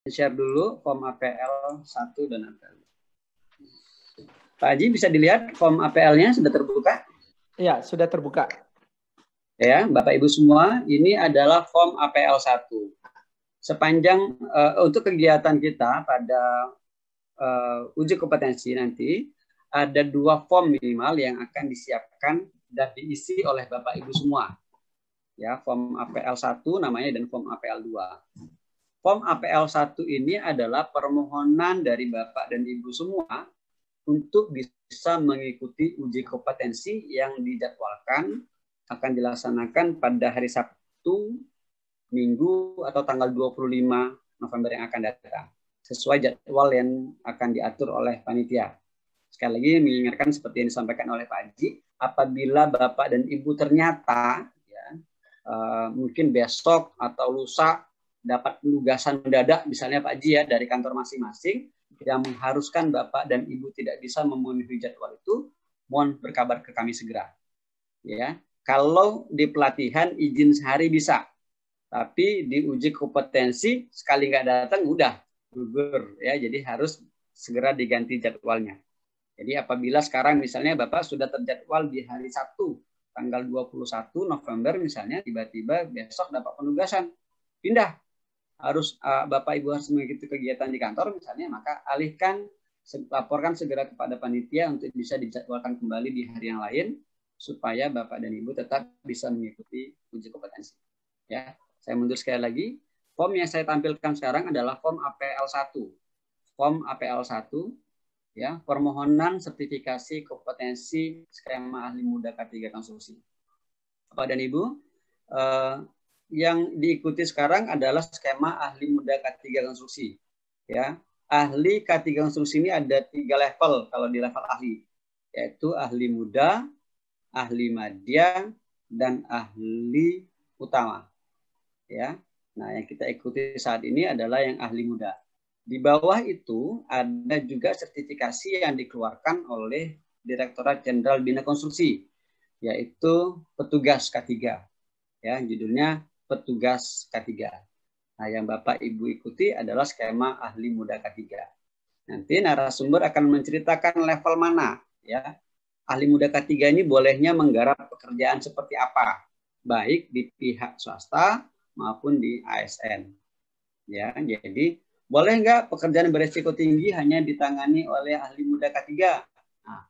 share dulu form APL 1 dan APL 2. Pak Haji, bisa dilihat form APL-nya sudah terbuka? Ya, sudah terbuka. Ya, Bapak Ibu semua, ini adalah form APL 1. Sepanjang untuk kegiatan kita pada uji kompetensi nanti, ada 2 form minimal yang akan disiapkan dan diisi oleh Bapak Ibu semua. Ya, form APL 1 namanya dan form APL 2. Form APL 1 ini adalah permohonan dari Bapak dan Ibu semua untuk bisa mengikuti uji kompetensi yang dijadwalkan akan dilaksanakan pada hari Sabtu, Minggu, atau tanggal 25 November yang akan datang. Sesuai jadwal yang akan diatur oleh panitia. Sekali lagi mengingatkan seperti yang disampaikan oleh Pak Haji, apabila Bapak dan Ibu ternyata mungkin besok atau lusa dapat penugasan mendadak, misalnya Pak Haji ya, dari kantor masing-masing yang mengharuskan Bapak dan Ibu tidak bisa memenuhi jadwal itu, mohon berkabar ke kami segera. Ya, kalau di pelatihan izin sehari bisa, tapi di uji kompetensi sekali nggak datang udah gugur ya, jadi harus segera diganti jadwalnya. Jadi apabila sekarang misalnya Bapak sudah terjadwal di hari Sabtu tanggal 21 November misalnya, tiba-tiba besok dapat penugasan pindah, harus Bapak Ibu harus mengikuti kegiatan di kantor misalnya, maka alihkan, laporkan segera kepada panitia untuk bisa dijadwalkan kembali di hari yang lain supaya Bapak dan Ibu tetap bisa mengikuti uji kompetensi. Ya, saya mundur sekali lagi. Form yang saya tampilkan sekarang adalah form APL 1. Form APL 1 ya, permohonan sertifikasi kompetensi skema ahli muda K3 konstruksi. Bapak dan Ibu, yang diikuti sekarang adalah skema ahli muda K3 konstruksi. Ya, ahli K3 konstruksi ini ada 3 level kalau di level ahli, yaitu ahli muda, ahli madya, dan ahli utama. Ya, nah yang kita ikuti saat ini adalah yang ahli muda. Di bawah itu ada juga sertifikasi yang dikeluarkan oleh Direktorat Jenderal Bina Konstruksi, yaitu petugas K3. Ya, judulnya petugas K3. Nah, yang Bapak Ibu ikuti adalah skema ahli muda K3. Nanti narasumber akan menceritakan level mana, ya. Ahli muda K3 ini bolehnya menggarap pekerjaan seperti apa, baik di pihak swasta maupun di ASN. Ya, jadi boleh nggak pekerjaan beresiko tinggi hanya ditangani oleh ahli muda K3? Nah,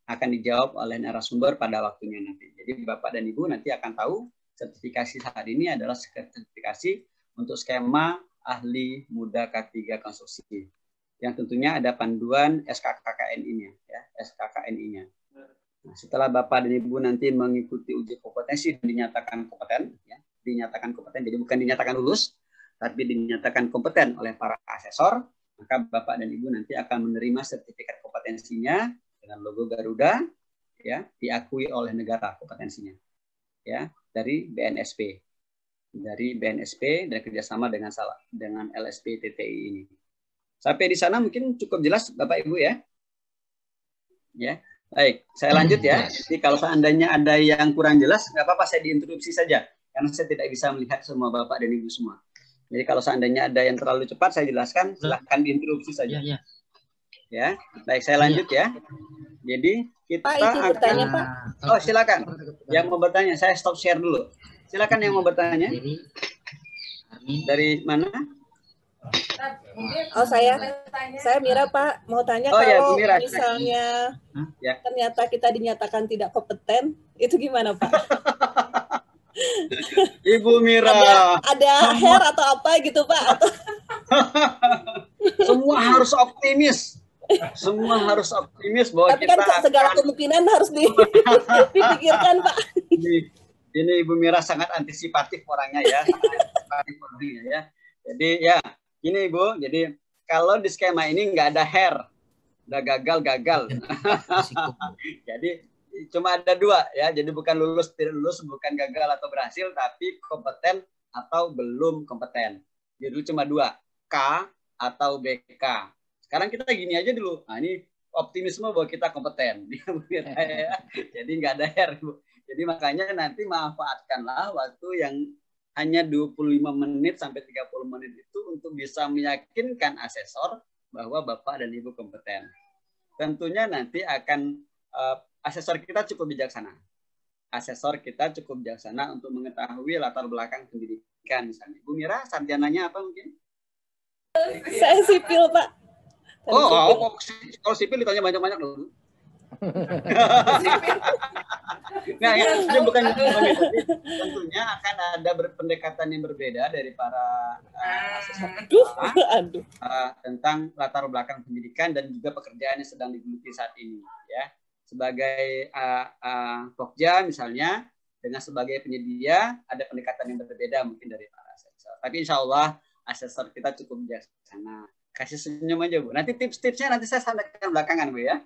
akan dijawab oleh narasumber pada waktunya nanti. Jadi Bapak dan Ibu nanti akan tahu sertifikasi saat ini adalah sertifikasi untuk skema ahli muda K3 konstruksi. Yang tentunya ada panduan SKKKNI-nya, ya, SKKNI-nya. Nah, setelah Bapak dan Ibu nanti mengikuti uji kompetensi dan dinyatakan kompeten, ya, dinyatakan kompeten, jadi bukan dinyatakan lulus, tapi dinyatakan kompeten oleh para asesor, maka Bapak dan Ibu nanti akan menerima sertifikat kompetensinya dengan logo Garuda, ya, diakui oleh negara kompetensinya, ya, dari BNSP, dari kerjasama dengan LSP TTI ini. Sampai di sana mungkin cukup jelas Bapak Ibu ya, ya. Baik, saya lanjut ya. Jadi kalau seandainya ada yang kurang jelas, nggak apa-apa, saya diinterupsi saja, karena saya tidak bisa melihat semua Bapak dan Ibu semua. Jadi kalau seandainya ada yang terlalu cepat saya jelaskan, silahkan diinterupsi saja. Ya, baik, saya lanjut ya. Jadi kita Pak, bertanya, Pak. Oh, silakan. Yang mau bertanya, saya stop share dulu. Silakan yang mau bertanya. Dari mana? Oh, saya Mira, Pak, mau tanya, oh, kalau ya, Mira, misalnya ya, ternyata kita dinyatakan tidak kompeten, itu gimana, Pak? Ibu Mira. Ada hair atau apa gitu, Pak? Atau... Semua harus optimis. Semua harus optimis bahwa tapi kita kan segala kemungkinan harus dipikirkan, Pak. Ini Ibu Mira sangat antisipatif orangnya ya. Antisipatif orangnya ya. Jadi ya, ini Ibu, jadi kalau di skema ini nggak ada hair, udah gagal. Jadi cuma ada 2 ya, jadi bukan lulus tidak lulus, bukan gagal atau berhasil, tapi kompeten atau belum kompeten. Jadi cuma 2, K atau BK. Sekarang kita gini aja dulu. Nah, ini optimisme bahwa kita kompeten. Jadi nggak ada hair, Bu. Jadi makanya nanti manfaatkanlah waktu yang hanya 25 menit sampai 30 menit itu untuk bisa meyakinkan asesor bahwa Bapak dan Ibu kompeten. Tentunya nanti akan asesor kita cukup bijaksana. Asesor kita cukup bijaksana untuk mengetahui latar belakang pendidikan misalnya. Bu Mira, sarjananya apa mungkin? Saya sipil, Pak. Kalau sipil ditanya banyak-banyak dulu. Nah, ini bukan itu. Tentunya akan ada pendekatan yang berbeda dari para asesor tentang latar belakang pendidikan dan juga pekerjaan yang sedang digeluti saat ini. Ya, sebagai Pokja misalnya, dengan sebagai penyedia ada pendekatan yang berbeda mungkin dari para asesor. Tapi insya Allah asesor kita cukup bijaksana. Kasih senyum aja Bu. Nanti tips-tipsnya nanti saya sampaikan belakangan Bu ya.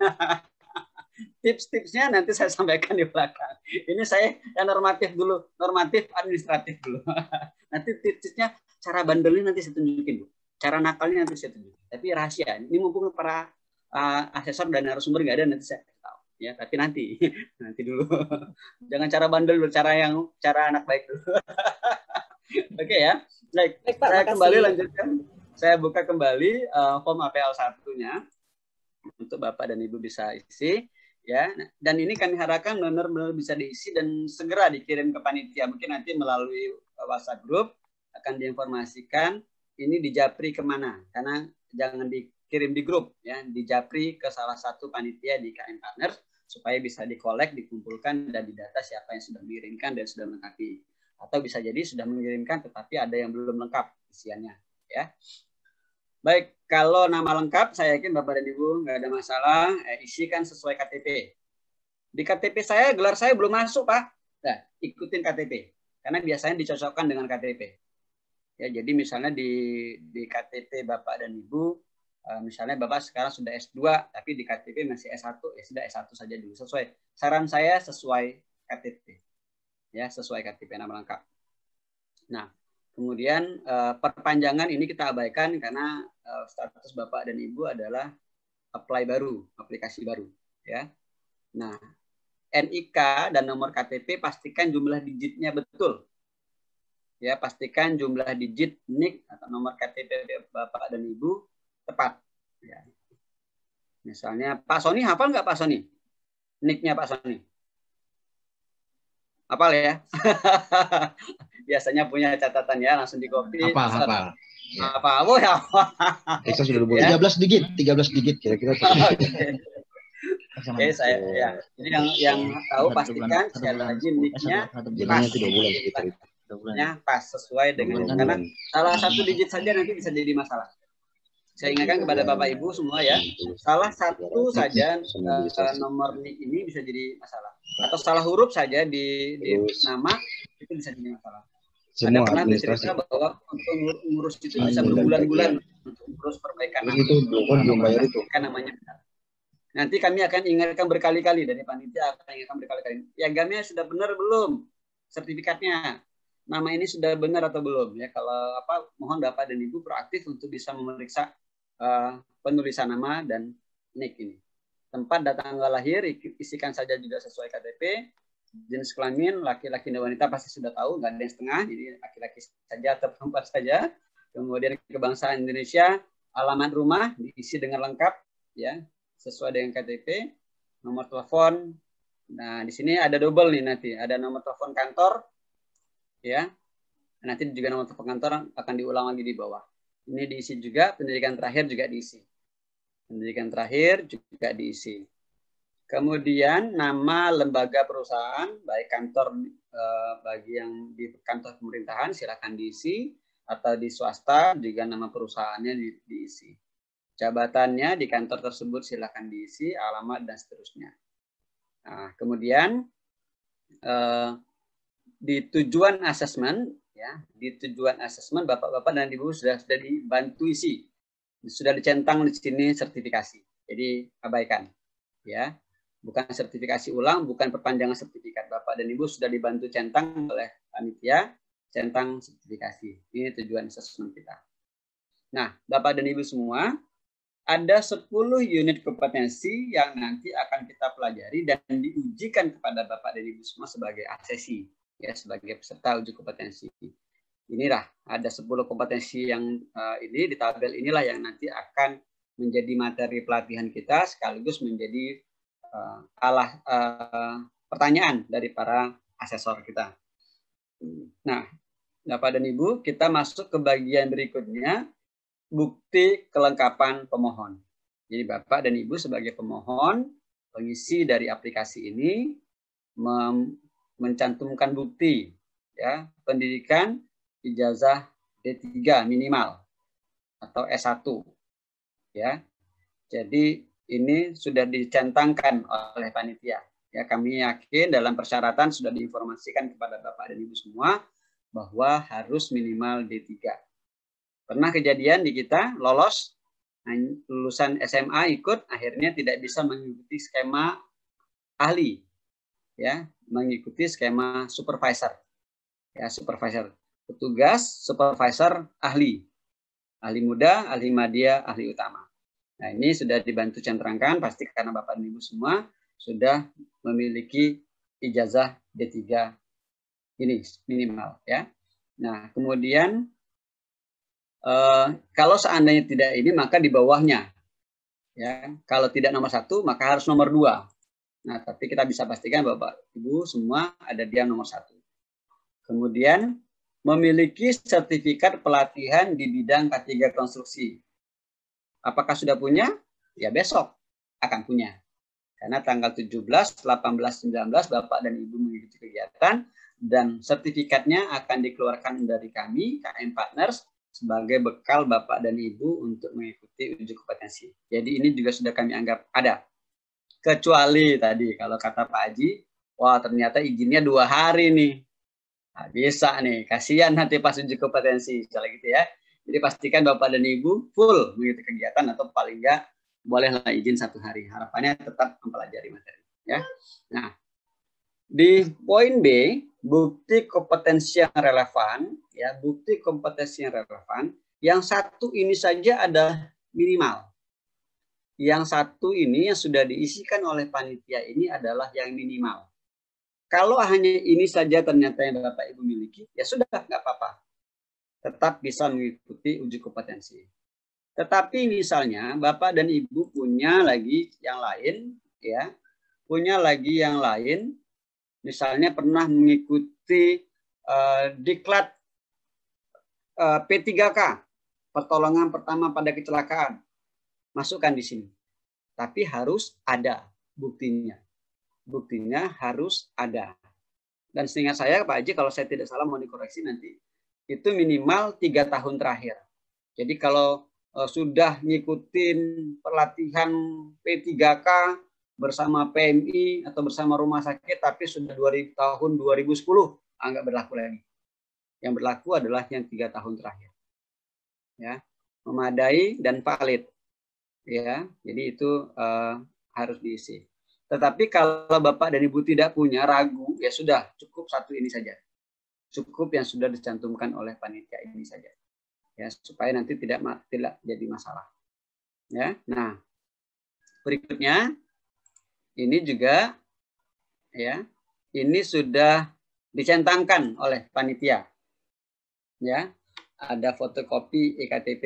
Tips-tipsnya nanti saya sampaikan di belakang. Ini saya yang normatif dulu, normatif administratif dulu. Nanti tips-tipsnya cara bandelnya nanti saya tunjukin Bu. Cara nakalnya nanti saya tunjukin. Tapi rahasia. Ini mumpung para asesor dan narasumber nggak ada nanti saya tahu. Ya, tapi nanti dulu. Jangan cara bandel dulu, cara anak baik dulu. Oke ya. Baik, Pak, saya kembali lanjutkan. Saya buka kembali form APL 1-nya untuk Bapak dan Ibu bisa isi ya. Dan ini kami harapkan benar-benar bisa diisi dan segera dikirim ke panitia. Mungkin nanti melalui WhatsApp group akan diinformasikan ini di japri kemana. Karena jangan dikirim di grup ya, di japri ke salah satu panitia di KM Partner supaya bisa dikolek, dikumpulkan dan didata siapa yang sudah mengirimkan dan sudah melengkapi. Atau bisa jadi sudah mengirimkan tetapi ada yang belum lengkap isiannya ya. Baik, kalau nama lengkap saya yakin Bapak dan Ibu nggak ada masalah, isikan sesuai KTP. Di KTP saya gelar saya belum masuk Pak. Nah, ikutin KTP karena biasanya dicocokkan dengan KTP. Ya, jadi misalnya di KTP Bapak dan Ibu, misalnya Bapak sekarang sudah S2 tapi di KTP masih S1, ya sudah S1 saja dulu sesuai. Saran saya sesuai KTP. Ya, sesuai KTP nama lengkap. Nah, kemudian perpanjangan ini kita abaikan karena status Bapak dan Ibu adalah apply baru, aplikasi baru, ya. Nah, NIK dan nomor KTP pastikan jumlah digitnya betul. Ya, pastikan jumlah digit NIK atau nomor KTP Bapak dan Ibu tepat. Ya. Misalnya Pak Sony hafal nggak Pak Sony? NIK-nya Pak Sony? Hafal ya? Biasanya punya catatan ya, langsung di copy. Hafal. Apa? Oh ya. Saya sudah boleh. 13 digit kira-kira. Oke, saya ya. Jadi yang tahu pastikan sekali lagi nicknya pas. Pas sesuai dengan karena salah satu digit saja nanti bisa jadi masalah. Saya ingatkan kepada Bapak Ibu semua ya, salah satu saja nomor nick ini bisa jadi masalah. Atau salah huruf saja di nama itu bisa jadi masalah. Ada pernah bercerita bahwa untuk ngurus itu bisa berbulan-bulan untuk ngurus perbaikan itu belum bayar itu. Kan namanya. Nanti kami akan ingatkan berkali-kali dari panitia akan ingatkan berkali-kali. Piagamnya sudah benar belum? Sertifikatnya. Nama ini sudah benar atau belum? Ya kalau mohon Bapak dan Ibu proaktif untuk bisa memeriksa penulisan nama dan NIK ini. Tempat dan tanggal lahir isikan saja juga sesuai KTP. Jenis kelamin laki-laki dan wanita pasti sudah tahu, nggak ada yang setengah, jadi laki-laki saja atau perempuan saja. Kemudian kebangsaan Indonesia, alamat rumah diisi dengan lengkap, ya sesuai dengan KTP, nomor telepon. Nah di sini ada double nih nanti, ada nomor telepon kantor, ya. Nanti juga nomor telepon kantor akan diulang lagi di bawah. Ini diisi juga, pendidikan terakhir juga diisi. Pendidikan terakhir juga diisi. Kemudian nama lembaga perusahaan, baik kantor bagi yang di kantor pemerintahan silakan diisi, atau di swasta juga nama perusahaannya diisi. Jabatannya di kantor tersebut silakan diisi, alamat dan seterusnya. Nah, kemudian di tujuan asesmen, ya di tujuan asesmen Bapak-bapak dan Ibu sudah dibantu isi, sudah dicentang di sini sertifikasi. Jadi abaikan, ya. Bukan sertifikasi ulang, bukan perpanjangan sertifikat. Bapak dan Ibu sudah dibantu centang oleh panitia, centang sertifikasi. Ini tujuan asesmen kita. Nah, Bapak dan Ibu semua, ada 10 unit kompetensi yang nanti akan kita pelajari dan diujikan kepada Bapak dan Ibu semua sebagai asesi, ya sebagai peserta uji kompetensi. inilah ada 10 kompetensi yang ini di tabel inilah yang nanti akan menjadi materi pelatihan kita sekaligus menjadi pertanyaan dari para asesor kita. Nah, Bapak dan Ibu, kita masuk ke bagian berikutnya, bukti kelengkapan pemohon. Jadi Bapak dan Ibu sebagai pemohon, pengisi dari aplikasi ini mencantumkan bukti ya, pendidikan ijazah D3 minimal atau S1 ya. Jadi ini sudah dicentangkan oleh panitia. Ya, kami yakin dalam persyaratan sudah diinformasikan kepada Bapak dan Ibu semua bahwa harus minimal D3. Pernah kejadian di kita lolos lulusan SMA ikut akhirnya tidak bisa mengikuti skema ahli ya, mengikuti skema supervisor. Ya, supervisor petugas, supervisor ahli. Ahli muda, ahli madya, ahli utama. Nah, ini sudah dibantu centangkan pasti karena Bapak dan Ibu semua sudah memiliki ijazah D3 ini minimal ya. Nah, kemudian kalau seandainya tidak ini maka di bawahnya ya. Kalau tidak nomor 1 maka harus nomor 2. Nah, tapi kita bisa pastikan Bapak Ibu semua ada di yang nomor 1. Kemudian memiliki sertifikat pelatihan di bidang K3 konstruksi. Apakah sudah punya? Ya besok akan punya. Karena tanggal 17, 18, 19 Bapak dan Ibu mengikuti kegiatan dan sertifikatnya akan dikeluarkan dari kami, KM Partners, sebagai bekal Bapak dan Ibu untuk mengikuti uji kompetensi. Jadi ini juga sudah kami anggap ada. Kecuali tadi kalau kata Pak Haji, wah ternyata izinnya 2 hari nih. Nah, bisa nih, kasihan nanti pas uji kompetensi, misalnya gitu ya. Jadi pastikan Bapak dan Ibu full mengikuti kegiatan atau paling enggak bolehlah izin 1 hari. Harapannya tetap mempelajari materi. Ya. Nah, di poin B, bukti kompetensi yang relevan, ya bukti kompetensi yang relevan. Yang 1 ini saja ada minimal. Yang 1 ini yang sudah diisikan oleh panitia ini adalah yang minimal. Kalau hanya ini saja ternyata yang Bapak Ibu miliki, ya sudah nggak apa-apa. Tetap bisa mengikuti uji kompetensi. Tetapi misalnya Bapak dan Ibu punya lagi yang lain, ya, punya lagi yang lain, misalnya pernah mengikuti diklat P3K, pertolongan pertama pada kecelakaan, masukkan di sini. Tapi harus ada buktinya. Buktinya harus ada. Dan seingat saya Pak Haji, kalau saya tidak salah mau dikoreksi nanti, itu minimal 3 tahun terakhir. Jadi kalau sudah ngikutin pelatihan P3K bersama PMI atau bersama rumah sakit, tapi sudah tahun 2010, nggak berlaku lagi. Yang berlaku adalah yang 3 tahun terakhir. Ya, memadai dan valid. Ya, jadi itu harus diisi. Tetapi kalau Bapak dan Ibu tidak punya, ragu, ya sudah, cukup 1 ini saja. Cukup yang sudah dicantumkan oleh panitia ini saja. Ya, supaya nanti tidak jadi masalah. Ya. Nah, berikutnya ini juga ya, ini sudah dicentangkan oleh panitia. Ya. Ada fotokopi EKTP,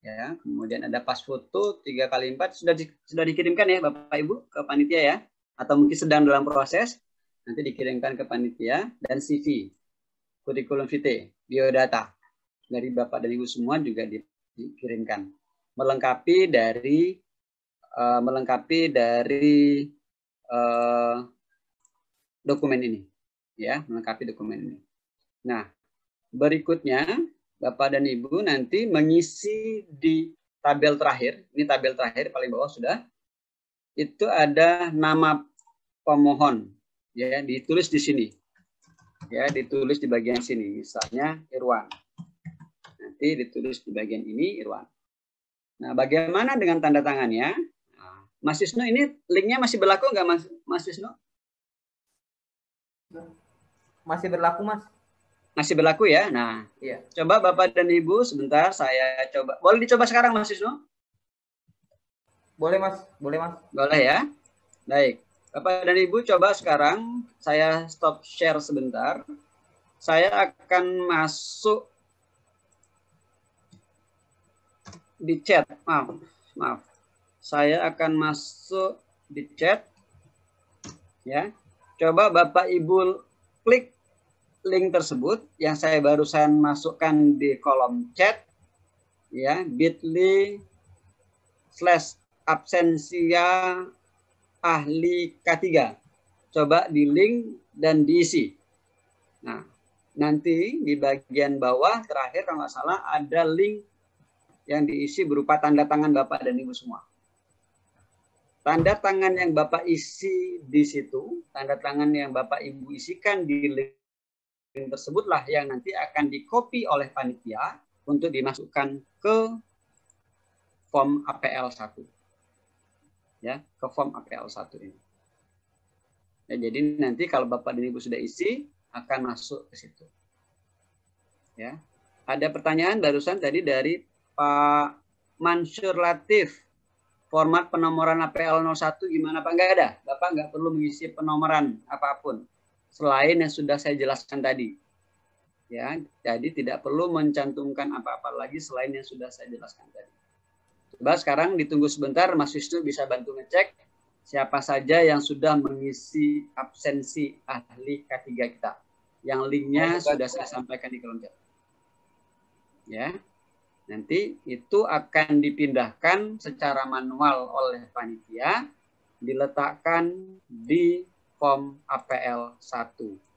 ya, kemudian ada pas foto 3x4 sudah dikirimkan ya Bapak Ibu ke panitia ya, atau mungkin sedang dalam proses nanti dikirimkan ke panitia, dan CV, kurikulum vitae, biodata dari Bapak dan Ibu semua juga dikirimkan, melengkapi dari dokumen ini, ya, melengkapi dokumen ini. Nah, berikutnya Bapak dan Ibu nanti mengisi di tabel terakhir, ini tabel terakhir paling bawah sudah, itu ada nama pemohon, ya, ditulis di sini, ya, ditulis di bagian sini, misalnya Irwan, nanti ditulis di bagian ini Irwan. Nah, bagaimana dengan tanda tangannya? Nah, Mas Wisnu, ini linknya masih berlaku nggak Mas Wisnu? Masih berlaku, Mas. Masih berlaku ya. Nah, iya. Coba Bapak dan Ibu sebentar saya coba. Boleh dicoba sekarang Mas Wisnu? Boleh, Mas. Boleh, Mas. Boleh ya. Baik. Bapak dan Ibu coba sekarang saya stop share sebentar. saya akan masuk di chat. Maaf. Saya akan masuk di chat. Ya. Coba Bapak Ibu klik link tersebut yang saya barusan masukkan di kolom chat. Ya, bit.ly/absensia ahli K3. Coba di link dan diisi. Nah, nanti di bagian bawah terakhir kalau nggak salah ada link yang diisi berupa tanda tangan Bapak dan Ibu semua. Tanda tangan yang Bapak isi di situ, tanda tangan yang Bapak Ibu isikan di link tersebutlah yang nanti akan dikopi oleh panitia untuk dimasukkan ke form APL 1. Ya, ke form APL 1 ini. Ya, jadi nanti kalau Bapak dan Ibu sudah isi, akan masuk ke situ. Ya. Ada pertanyaan barusan tadi dari Pak Mansur Latif. Format penomoran APL 01 gimana Pak? Enggak ada. Bapak nggak perlu mengisi penomoran apapun selain yang sudah saya jelaskan tadi. Ya, jadi tidak perlu mencantumkan apa-apa lagi selain yang sudah saya jelaskan tadi. Coba sekarang ditunggu sebentar, Mas Wisnu bisa bantu ngecek siapa saja yang sudah mengisi absensi ahli K3 kita. Yang linknya sudah saya sampaikan di kolom chat. Ya. Nanti itu akan dipindahkan secara manual oleh panitia, diletakkan di form APL 1.